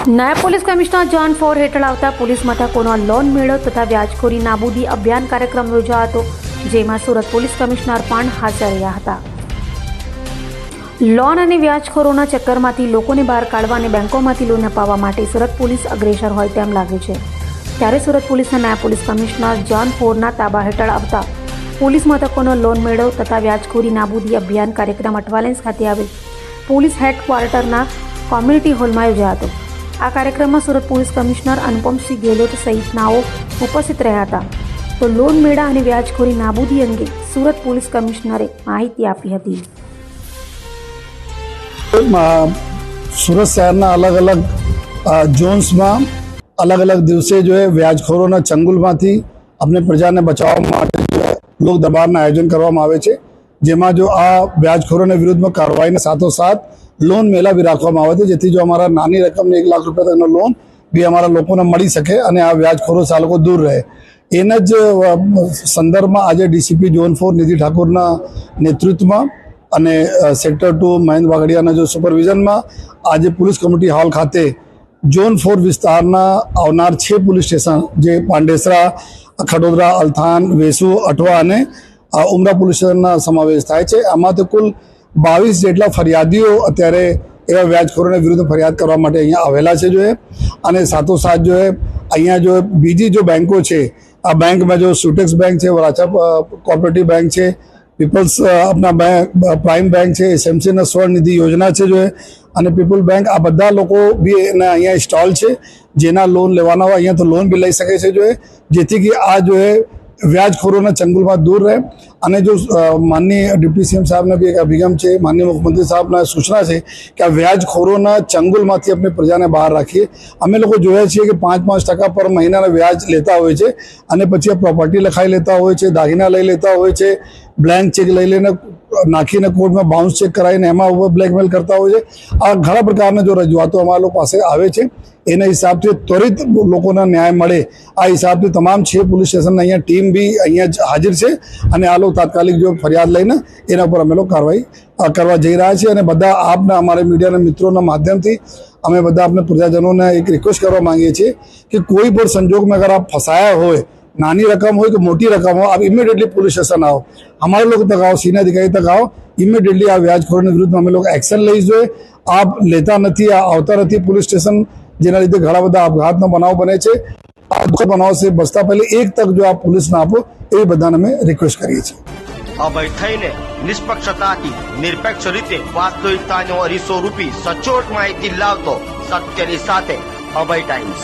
નાયબ police commissioner zone 4 હેઠળ આવતા પોલીસ મથકોનો લોન મેળો તથા વ્યાજખોરી નાબૂદી અભિયાન કાર્યક્રમ યોજાયો હતો, જેમાં સુરત પોલીસ કમિશનર પણ હાજર રહ્યા હતા. લોન અને વ્યાજખોરોના ચક્કરમાંથી લોકોને બહાર કાઢવા અને બેંકોમાંથી લોન અપાવવા માટે સુરત પોલીસ અગ્રેસર હોય તેમ લાગે છે. ત્યારે સુરત પોલીસના નાયબ પોલીસ કમિશનર ઝોન 4ના તાબા હેઠળ આવતા પોલીસ મથકોનો લોન મેળો તથા વ્યાજખોરી નાબૂદી અભિયાન કાર્યક્રમ અઠવાલેન્સ ખાતે આવેલ પોલીસ હેડક્વાર્ટરના કોમ્યુનિટી હોલમાં યોજાયો હતો. આ કાર્યક્રમમાં સુરત પોલીસ કમિશનર અનુપમસિંહ ગેહલોત સહિતનાઓ ઉપસ્થિત રહ્યા હતા. તો લોન મેળા અને વ્યાજખોરી નાબૂદી અંગે સુરત પોલીસ કમિશનરે માહિતી આપી હતી. सूरत शहर अलग अलग जोन्स में अलग अलग दिवसे जो है व्याजखोरों चंगुल में अपने प्रजा ने बचाव माटे जो है लोक दरबार आयोजन करवामां आवे छे, जेमां जो आ व्याजखोरों विरुद्ध में कार्रवाई साथोसाथ लोन मेला भी राखवामां आवे छे, जेथी जो अमारा नानी रकम ने 1 लाख रुपया तकनो लोन भी अमारा लोकोने मळी शके अने आ व्याजखोरो चालको दूर रहे. एना ज संदर्भ में आज डीसीपी जोन 4 निधि ठाकुरना नेतृत्वમાં અને સેક્ટર 2 મહેન્દ્ર વાગડિયાના જો સુપરવિઝનમાં આજે પોલીસ કમિટી હોલ ખાતે ઝોન 4 વિસ્તારના આવનાર 6 પોલીસ સ્ટેશન જે પાંડેસરા, ખડોદરા, અલથાણ, વેસુ, અઠવા અને ઉમરા પોલીસ સ્ટેશનના સમાવેશ થાય છે. આમાંથી કુલ 22 જેટલા ફરિયાદીઓ અત્યારે એવા વ્યાજખોરોને વિરુદ્ધ ફરિયાદ કરવા માટે અહીંયા આવેલા છે. જો અને સાથોસાથ જો અહીંયા જો બીજી જો બેંકો છે, આ બેંકમાં જો સુટેક્સ બેંક છે, વરાછા કોઓપરેટિવ બેંક છે, पीपल्स अपना बैंक प्राइम बैंक है, एसएमसी ना स्वर्ण निधि योजना है जो है અને પીપલ બેંક આ બધા લોકો બી એના અહીંયા સ્ટોલ છે, જેના લોન લેવાના હોય અહીંયા તો લોન બી લઈ શકે છે, જો જેથી કે આ જો વ્યાજખોરોના ચંગુલમાં દૂર રહે. અને જો માનનીય ડિપ્ટી સીએમ સાહેબને બી એક અભિગમ છે, માનનીય મુખ્યમંત્રી સાહેબના સૂચના છે કે આ વ્યાજખોરોના ચંગુલમાંથી આપણે પ્રજાને બહાર રાખીએ. અમે લોકો જોયા છીએ કે 5-5% પર મહિનાના વ્યાજ લેતા હોય છે અને પછી આ પ્રોપર્ટી લખાઈ લેતા હોય છે, દાગીના લઈ લેતા હોય છે, બ્લેન્ક ચેક લઈ લઈને નાખીને કોર્ટમાં બાઉન્સ ચેક કરાવીને એમાં ઉપર બ્લેકમેલ કરતા હોય છે. આ ઘણા પ્રકારના જો રજૂઆતો અમારા લોકો પાસે આવે છે, એના હિસાબથી ત્વરિત લોકોને ન્યાય મળે આ હિસાબથી તમામ 6 પોલીસ સ્ટેશનના અહીંયા ટીમ બી અહીંયા હાજર છે અને આ લોકો તાત્કાલિક જો ફરિયાદ લઈને એના પર અમે લોકો કાર્યવાહી કરવા જઈ રહ્યા છીએ. અને બધા આપના અમારા મીડિયાના મિત્રોના માધ્યમથી અમે બધા આપણે પ્રજાજનોને એક રિક્વેસ્ટ કરવા માંગીએ છીએ કે કોઈ પણ સંજોગમાં અગર આપ ફસાયા હોય, नानी रकम हो कि मोटी रकम हो, आप इमीडिएटली पुलिस स्टेशन आओ, हमारे लोग तक आओ, सीनियर अधिकारी तक आओ, इमीडिएटली आ व्याजखोरों विरुद्ध में हम लोग एक्शन लई જોઈએ. आप लेता નથી, આવતા નથી પુલિસ સ્ટેશન, જેના લીધે ઘણા બધા આપઘાતનો બનાવ બને છે. આ દુઃખદ બનાવ से બચતા પહેલે એક તક જો આપ પોલીસને આપો એ બધાને અમે રિક્વેસ્ટ કરીએ છીએ. અભય થઈને નિષ્પક્ષતાથી નિરપેક્ષ રીતે વાસ્તવિકતાનો અરીસો રૂપી સચોટ માહિતી લાવતો સત્યની સાથે અભય ટાઈમ્સ.